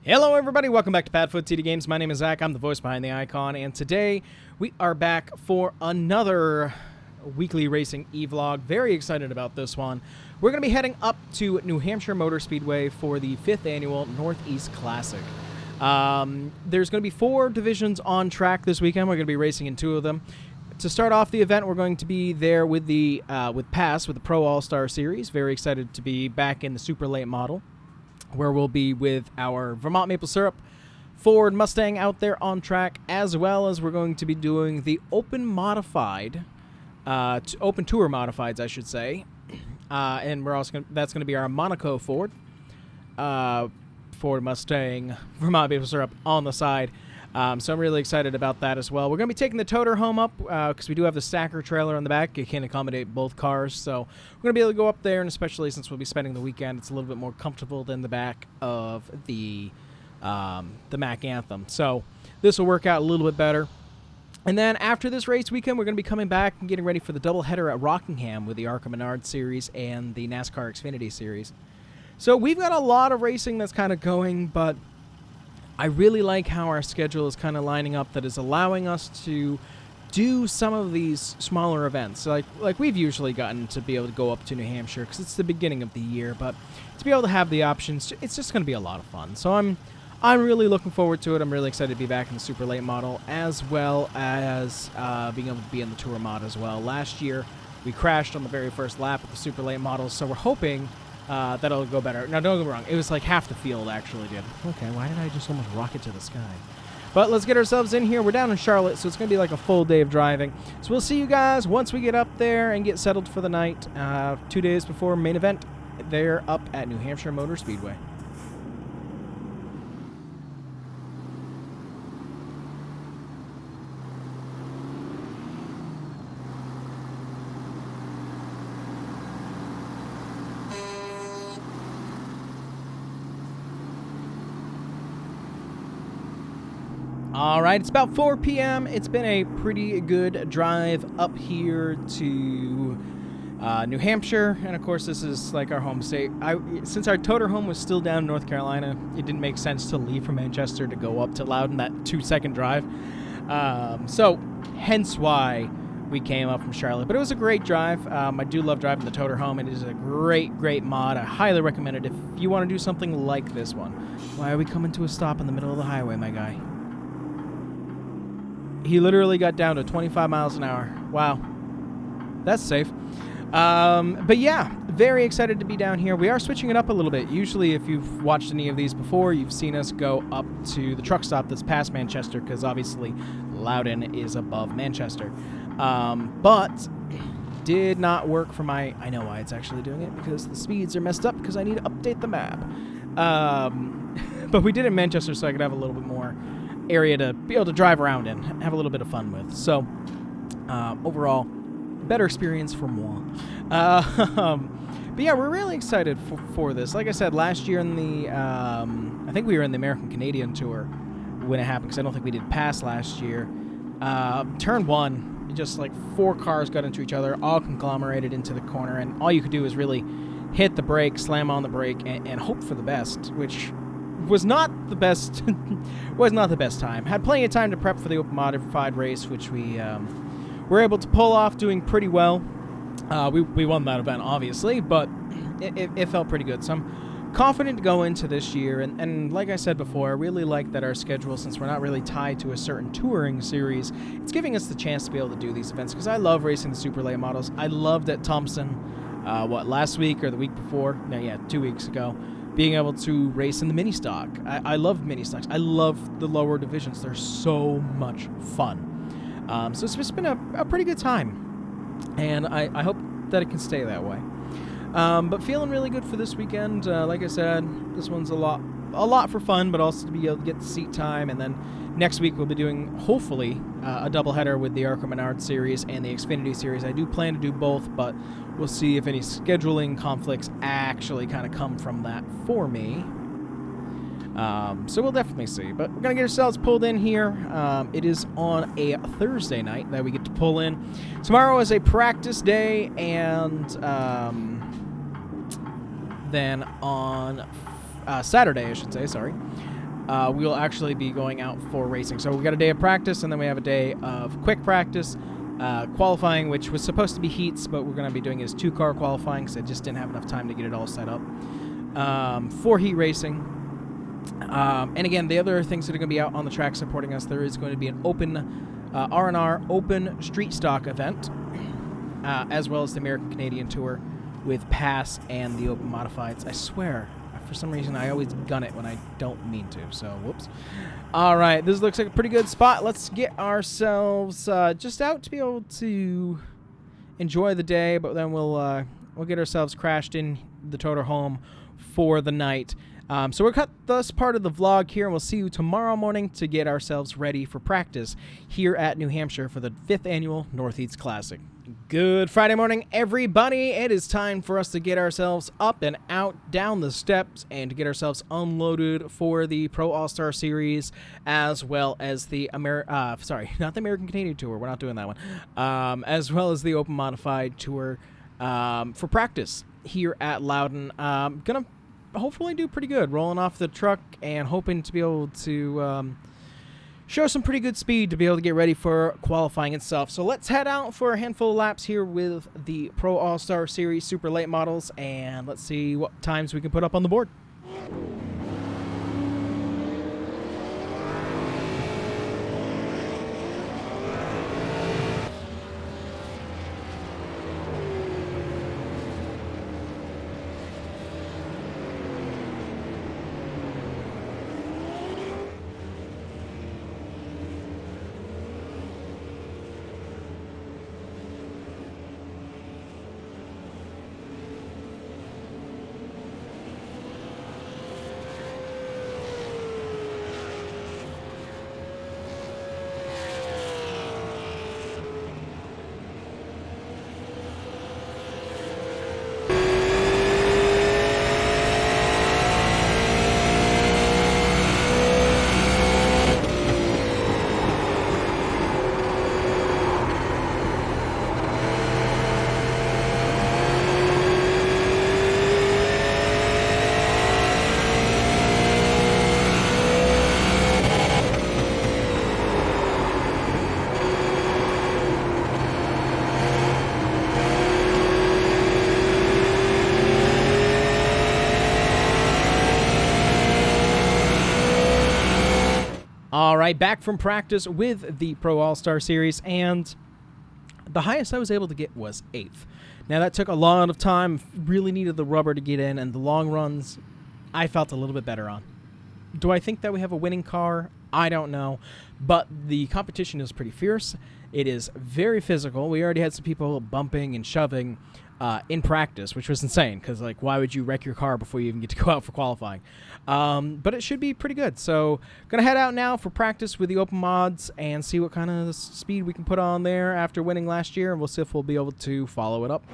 Hello everybody, welcome back to PadFootTD Games. My name is Zach, I'm the voice behind the icon, and today we are back for another weekly racing e-vlog. Very excited about this one. We're going to be heading up to New Hampshire Motor Speedway for the 5th annual Northeast Classic. There's going to be 4 divisions on track this weekend. We're going to be racing in 2 of them. To start off the event, we're going to be there with the with the Pro All-Star Series. Very excited to be back in the super late model, where we'll be with our Vermont Maple Syrup Ford Mustang out there on track, as well as we're going to be doing the Open Tour Modifieds, I should say. And we're also that's going to be our Monaco Ford Mustang Vermont Maple Syrup on the side. So I'm really excited about that as well. We're going to be taking the toter home up because we do have the stacker trailer on the back. It can accommodate both cars. So we're going to be able to go up there, and especially since we'll be spending the weekend, it's a little bit more comfortable than the back of the Mack Anthem. So this will work out a little bit better. And then after this race weekend, we're going to be coming back and getting ready for the doubleheader at Rockingham with the ARCA Menard Series and the NASCAR Xfinity Series. So we've got a lot of racing that's kind of going, but I really like how our schedule is kind of lining up, that is allowing us to do some of these smaller events. Like we've usually gotten to be able to go up to New Hampshire because it's the beginning of the year, but to be able to have the options, it's just going to be a lot of fun. So I'm really looking forward to it. I'm really excited to be back in the super late model, as well as being able to be in the tour mod as well. Last year, we crashed on the very first lap of the super late model, so we're hoping that'll go better. Now, don't get me wrong. It was like half the field actually did. Okay, why did I just almost rocket to the sky? But let's get ourselves in here. We're down in Charlotte, so it's going to be like a full day of driving. So we'll see you guys once we get up there and get settled for the night. 2 days before main event, they're up at New Hampshire Motor Speedway. All right, it's about 4 p.m. It's been a pretty good drive up here to New Hampshire, and of course this is like our home state. Since our toter home was still down in North Carolina, it didn't make sense to leave from Manchester to go up to Loudon, that 2-second drive. So hence why we came up from Charlotte. But it was a great drive. I do love driving the toter home. It is a great mod. I highly recommend it if you want to do something like this one. Why are we coming to a stop in the middle of the highway, my guy? He literally got down to 25 miles an hour. Wow. That's safe. But yeah, very excited to be down here. We are switching it up a little bit. Usually, if you've watched any of these before, you've seen us go up to the truck stop that's past Manchester, because obviously Loudon is above Manchester. But did not work for my... I know why it's actually doing it, because the speeds are messed up because I need to update the map. But we did it in Manchester so I could have a little bit more area to be able to drive around in, have a little bit of fun with. So overall, better experience for moi. But yeah, we're really excited for this. Like I said, last year in the I think we were in the American Canadian Tour when it happened, because I don't think we did pass last year. Turn 1, just like 4 cars got into each other, all conglomerated into the corner, and all you could do is really hit the brake, slam on the brake, and hope for the best, which was not the best time. Had plenty of time to prep for the Open Modified race, which we were able to pull off, doing pretty well. We won that event, obviously, but it felt pretty good. So I'm confident to go into this year, and like I said before, I really like that our schedule, since we're not really tied to a certain touring series, it's giving us the chance to be able to do these events, because I love racing the super late models. I loved at Thompson, last week or the week before? No, yeah, 2 weeks ago. Being able to race in the mini stock. I love mini stocks. I love the lower divisions. They're so much fun. So it's just been a pretty good time, and I hope that it can stay that way. But feeling really good for this weekend. Like I said, this one's a lot for fun, but also to be able to get the seat time. And then next week we'll be doing, hopefully, a doubleheader with the ARCA Menard Series and the Xfinity Series. I do plan to do both, but we'll see if any scheduling conflicts actually kind of come from that for me. So we'll definitely see. But we're going to get ourselves pulled in here. It is on a Thursday night that we get to pull in. Tomorrow is a practice day, and then on Saturday, I should say, sorry, we'll actually be going out for racing. So we got a day of practice, and then we have a day of quick practice, qualifying, which was supposed to be heats, but we're going to be doing it as 2-car qualifying because I just didn't have enough time to get it all set up for heat racing. And again, the other things that are going to be out on the track supporting us, there is going to be an open R&R open street stock event, as well as the American Canadian Tour with Pass and the Open Modifieds. I swear, for some reason, I always gun it when I don't mean to, so whoops. All right, this looks like a pretty good spot. Let's get ourselves just out to be able to enjoy the day, but then we'll get ourselves crashed in the toter home for the night. So we'll cut this part of the vlog here, and we'll see you tomorrow morning to get ourselves ready for practice here at New Hampshire for the 5th Annual Northeast Classic. Good Friday morning, everybody. It is time for us to get ourselves up and out down the steps and to get ourselves unloaded for the Pro All-Star Series, as well as the not the American Canadian Tour. We're not doing that one. As well as the Open Modified Tour for practice here at Loudon. Gonna hopefully do pretty good, rolling off the truck and hoping to be able to show some pretty good speed to be able to get ready for qualifying itself. So let's head out for a handful of laps here with the Pro All-Star Series Super Late Models, and let's see what times we can put up on the board. All right, back from practice with the Pro All-Star Series, and the highest I was able to get was 8th. Now, that took a lot of time, really needed the rubber to get in, and the long runs I felt a little bit better on. Do I think that we have a winning car? I don't know, but the competition is pretty fierce. It is very physical. We already had some people bumping and shoving in practice, which was insane because, like, why would you wreck your car before you even get to go out for qualifying? But it should be pretty good. So going to head out now for practice with the open mods and see what kind of speed we can put on there after winning last year, and we'll see if we'll be able to follow it up.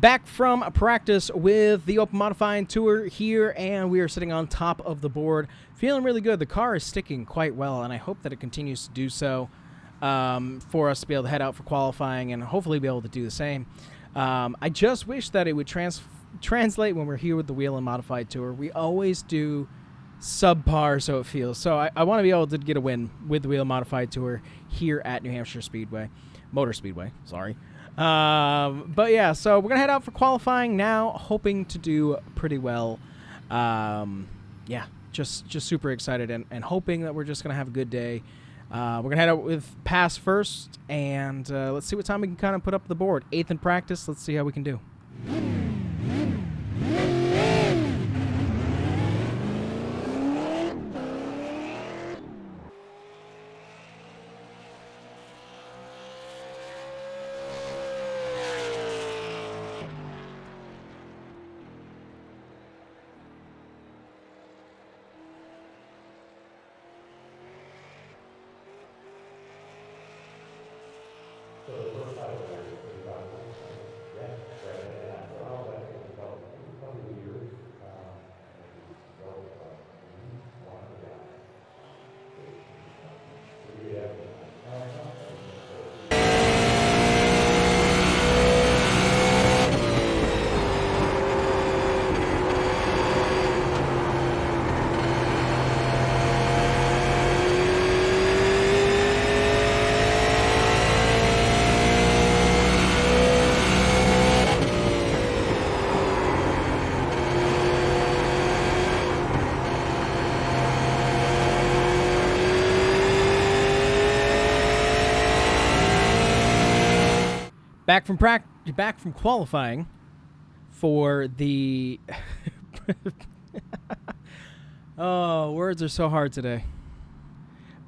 Back from practice with the Open Modifying Tour here, and we are sitting on top of the board. Feeling really good. The car is sticking quite well, and I hope that it continues to do so for us to be able to head out for qualifying and hopefully be able to do the same. I just wish that it would translate when we're here with the Wheel and Modified Tour. We always do subpar, so it feels. So I want to be able to get a win with the Wheel Modified Tour here at New Hampshire Speedway. Motor Speedway, sorry. But yeah, so we're going to head out for qualifying now, hoping to do pretty well. Yeah, just super excited and hoping that we're just going to have a good day. We're going to head out with pass first, and let's see what time we can kind of put up the board. 8th in practice. Let's see how we can do. Back from qualifying for the oh, words are so hard today.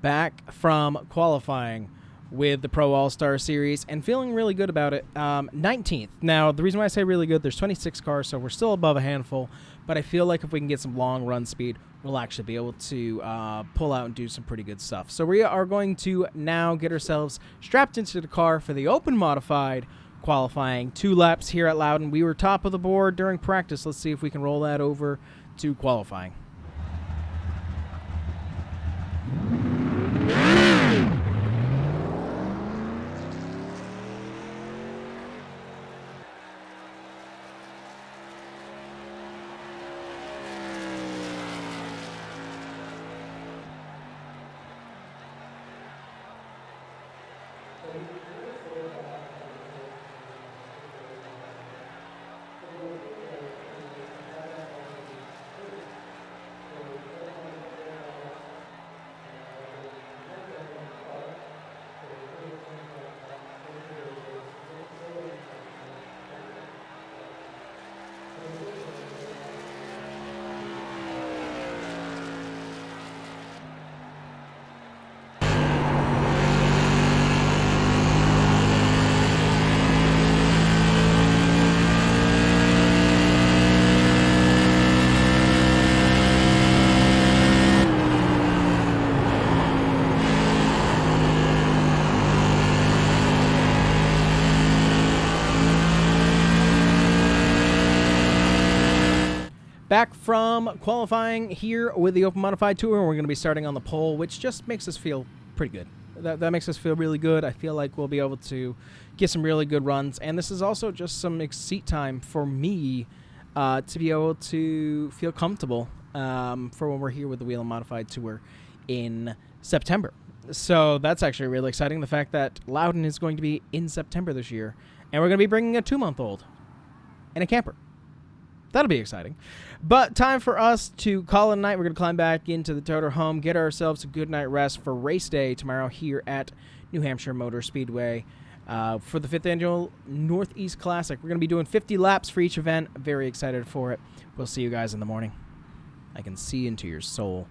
Back from qualifying with the Pro All-Star Series and feeling really good about it. 19th. Now, the reason why I say really good, there's 26 cars, so we're still above a handful, but I feel like if we can get some long run speed, we'll actually be able to pull out and do some pretty good stuff. So we are going to now get ourselves strapped into the car for the open modified qualifying. 2 laps here at Loudon. We were top of the board during practice. Let's see if we can roll that over to qualifying. Back from qualifying here with the Open Modified Tour, we're going to be starting on the pole, which just makes us feel pretty good. That makes us feel really good. I feel like we'll be able to get some really good runs, and this is also just some seat time for me to be able to feel comfortable for when we're here with the Wheel Modified Tour in September. So that's actually really exciting, the fact that Loudon is going to be in September this year, and we're going to be bringing a 2-month-old and a camper. That'll be exciting. But time for us to call it a night. We're going to climb back into the Toter home, get ourselves a good night rest for race day tomorrow here at New Hampshire Motor Speedway for the 5th Annual Northeast Classic. We're going to be doing 50 laps for each event. Very excited for it. We'll see you guys in the morning. I can see into your soul.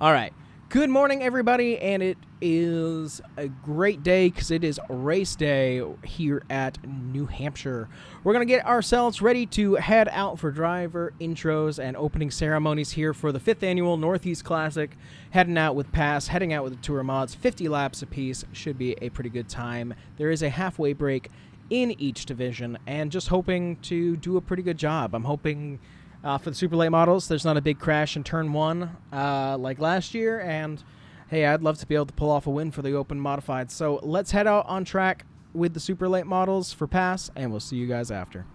All right. Good morning, everybody, and it is a great day because it is race day here at New Hampshire. We're going to get ourselves ready to head out for driver intros and opening ceremonies here for the 5th Annual Northeast Classic. Heading out with the Tour Mods, 50 laps apiece. Should be a pretty good time. There is a halfway break in each division, and just hoping to do a pretty good job. I'm hoping for the super late models, there's not a big crash in turn 1 like last year, and hey, I'd love to be able to pull off a win for the Open Modified. So let's head out on track with the super late models for pass, and we'll see you guys after.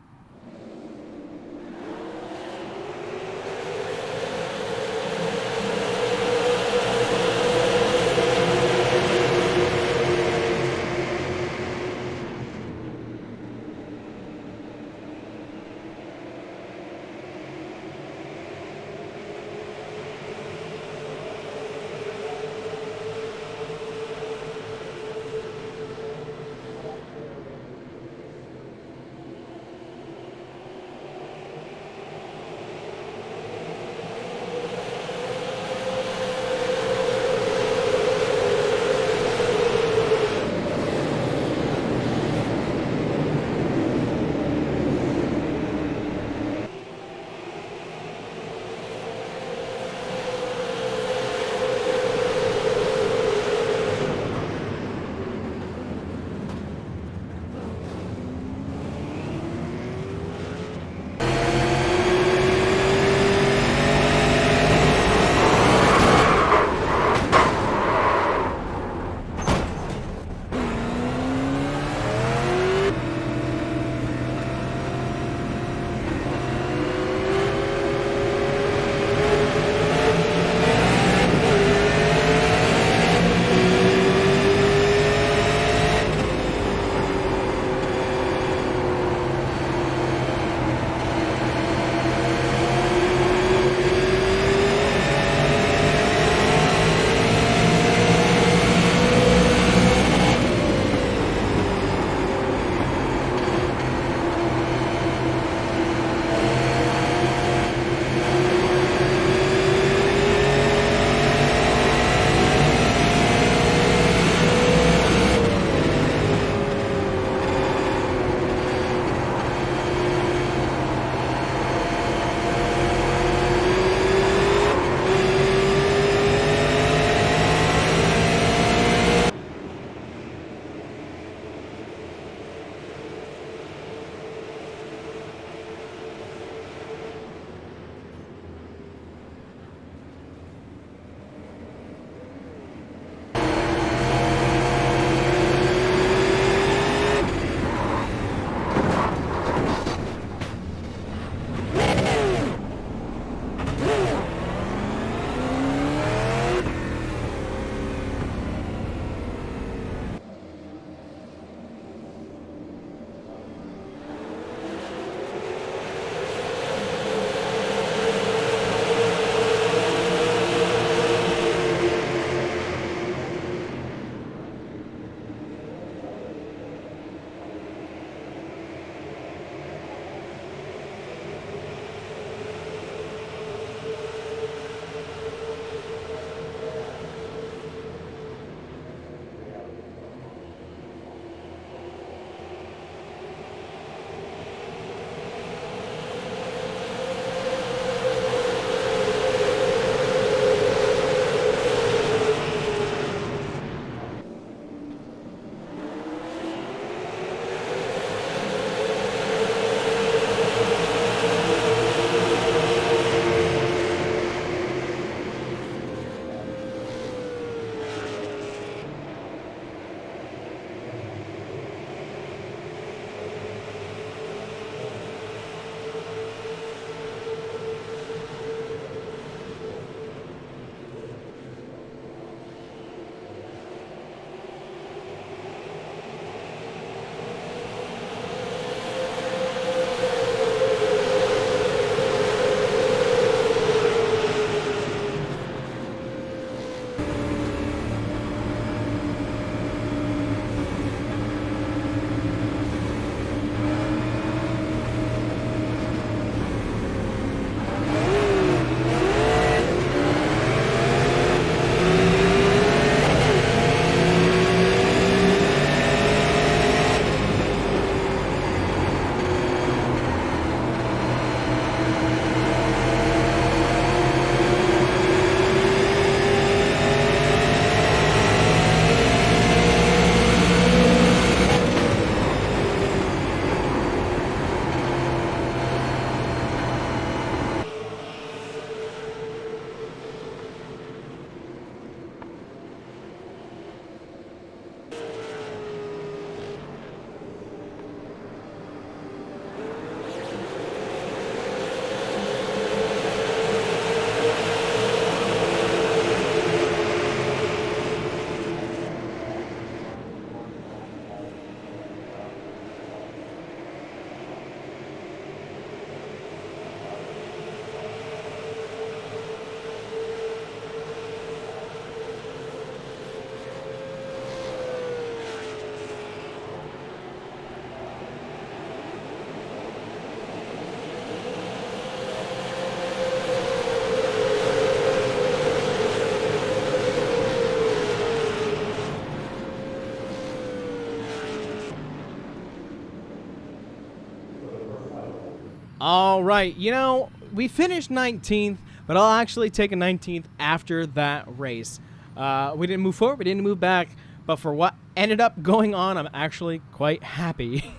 All right, you know, we finished 19th, but I'll actually take a 19th after that race. We didn't move forward, we didn't move back, but for what ended up going on, I'm actually quite happy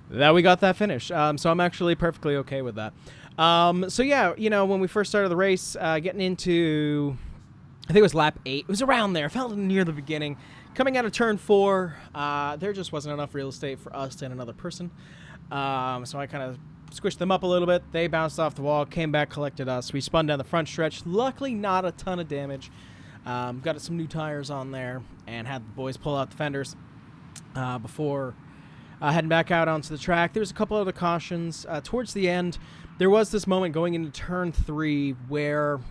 that we got that finish. So I'm actually perfectly okay with that. So yeah, you know, when we first started the race, getting into, I think it was lap 8. It was around there. Felt near the beginning. Coming out of turn 4, there just wasn't enough real estate for us and another person. So I kind of squished them up a little bit. They bounced off the wall, came back, collected us. We spun down the front stretch. Luckily, not a ton of damage. Got some new tires on there and had the boys pull out the fenders before heading back out onto the track. There was a couple other cautions. Towards the end, there was this moment going into turn 3 where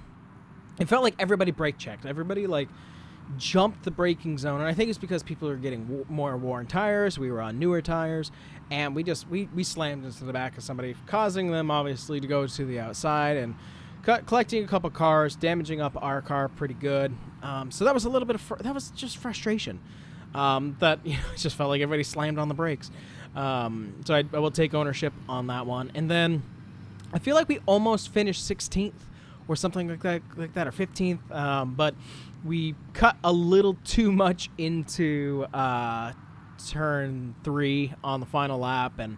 it felt like everybody brake checked. Everybody like jumped the braking zone, and I think it's because people are getting more worn tires. We were on newer tires, and we slammed into the back of somebody, causing them obviously to go to the outside and collecting a couple cars, damaging up our car pretty good. So that was a little bit of that was just frustration. That, you know, it just felt like everybody slammed on the brakes. So I will take ownership on that one, and then I feel like we almost finished 16th or something like that, or 15th. But we cut a little too much into turn 3 on the final lap and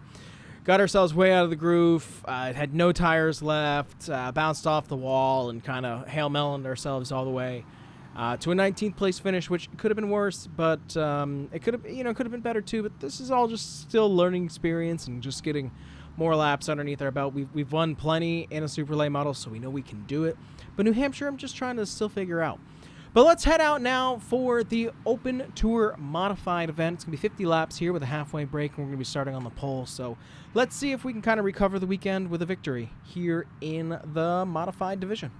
got ourselves way out of the groove. Had no tires left, bounced off the wall, and kind of Hail Meloned ourselves all the way to a 19th place finish, which could have been worse, but it could have been better too. But this is all just still learning experience and just getting more laps underneath our belt. We've won plenty in a super late model, so we know we can do it. But New Hampshire, I'm just trying to still figure out. But let's head out now for the Open Tour Modified event. It's going to be 50 laps here with a halfway break, and we're going to be starting on the pole. So let's see if we can kind of recover the weekend with a victory here in the Modified division.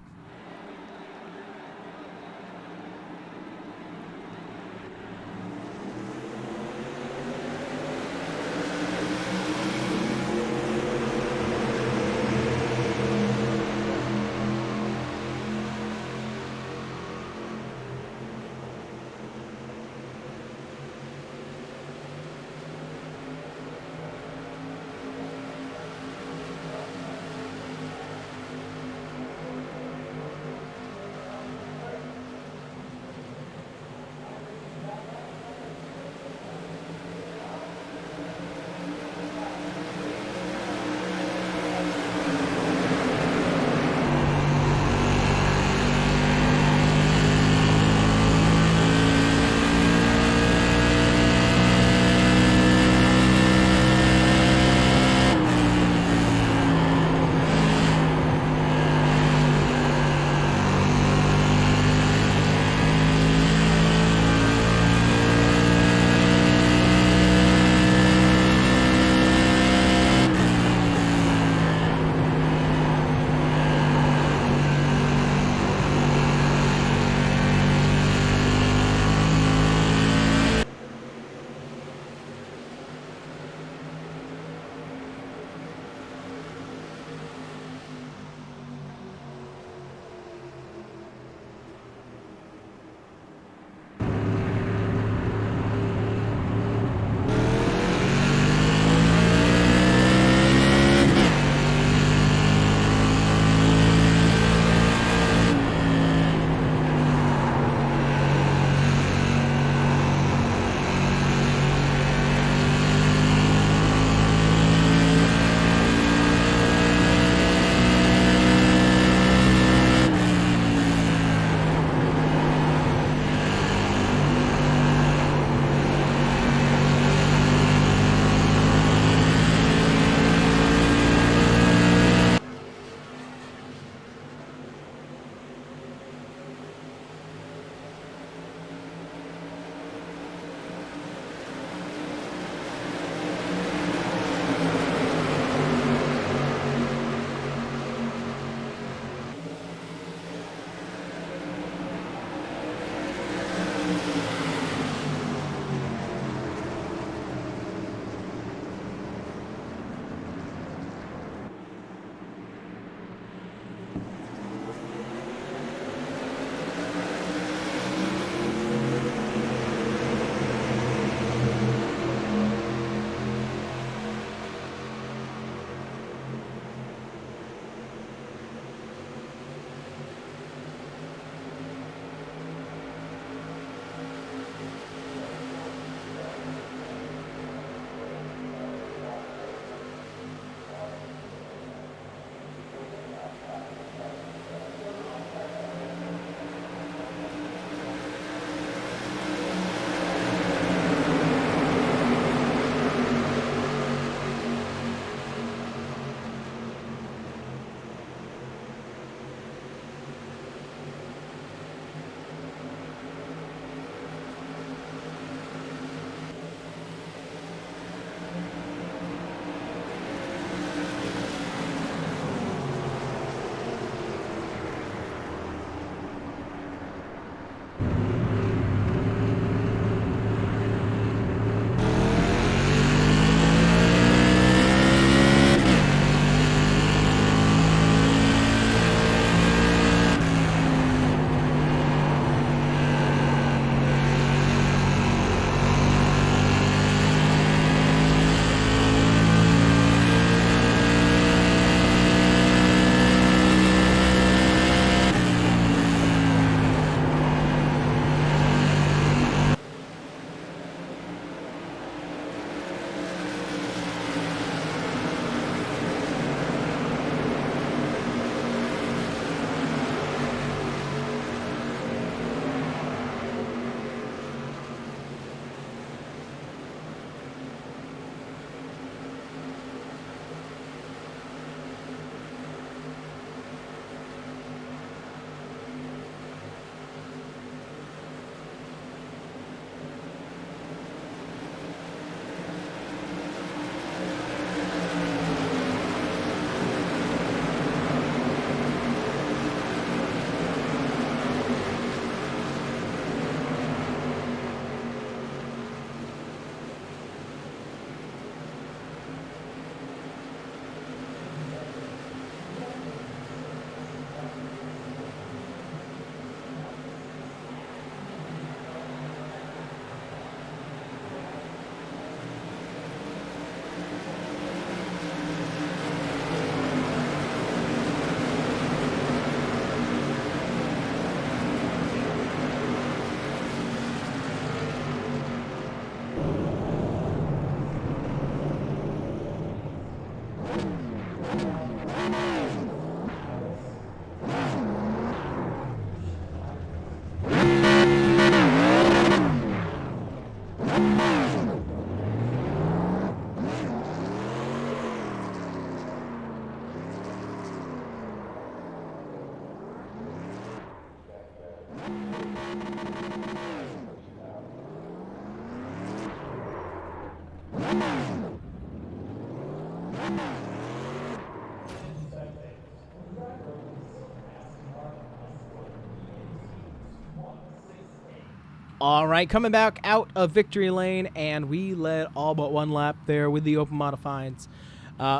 All right, coming back out of victory lane, and we led all but one lap there with the open modifieds.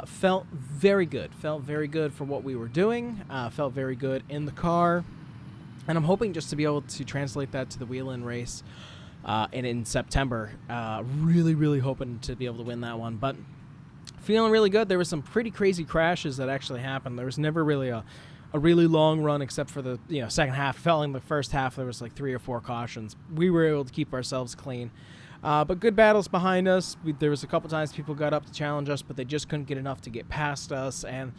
Felt very good. Felt very good for what we were doing. Felt very good in the car. And I'm hoping just to be able to translate that to the wheel-in race and in September. Really, really hoping to be able to win that one. But feeling really good. There were some pretty crazy crashes that actually happened. There was never really a really long run except for the second half. Felt in the first half there was like 3 or 4 cautions. We were able to keep ourselves clean. But good battles behind us. There was a couple times people got up to challenge us, but they just couldn't get enough to get past us. And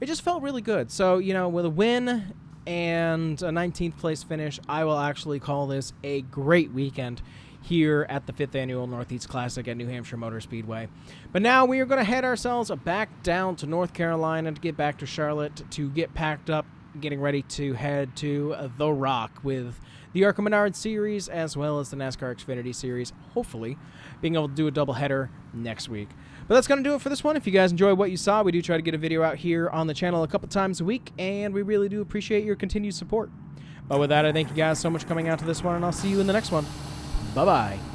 it just felt really good. So, with a win and a 19th place finish, I will actually call this a great weekend here at the 5th Annual Northeast Classic at New Hampshire Motor Speedway. But now we are going to head ourselves back down to North Carolina to get back to Charlotte to get packed up, getting ready to head to The Rock with the ARCA Menard Series as well as the NASCAR Xfinity Series, hopefully being able to do a doubleheader next week. But that's going to do it for this one. If you guys enjoyed what you saw, we do try to get a video out here on the channel a couple times a week, and we really do appreciate your continued support. But with that, I thank you guys so much for coming out to this one, and I'll see you in the next one. Bye-bye.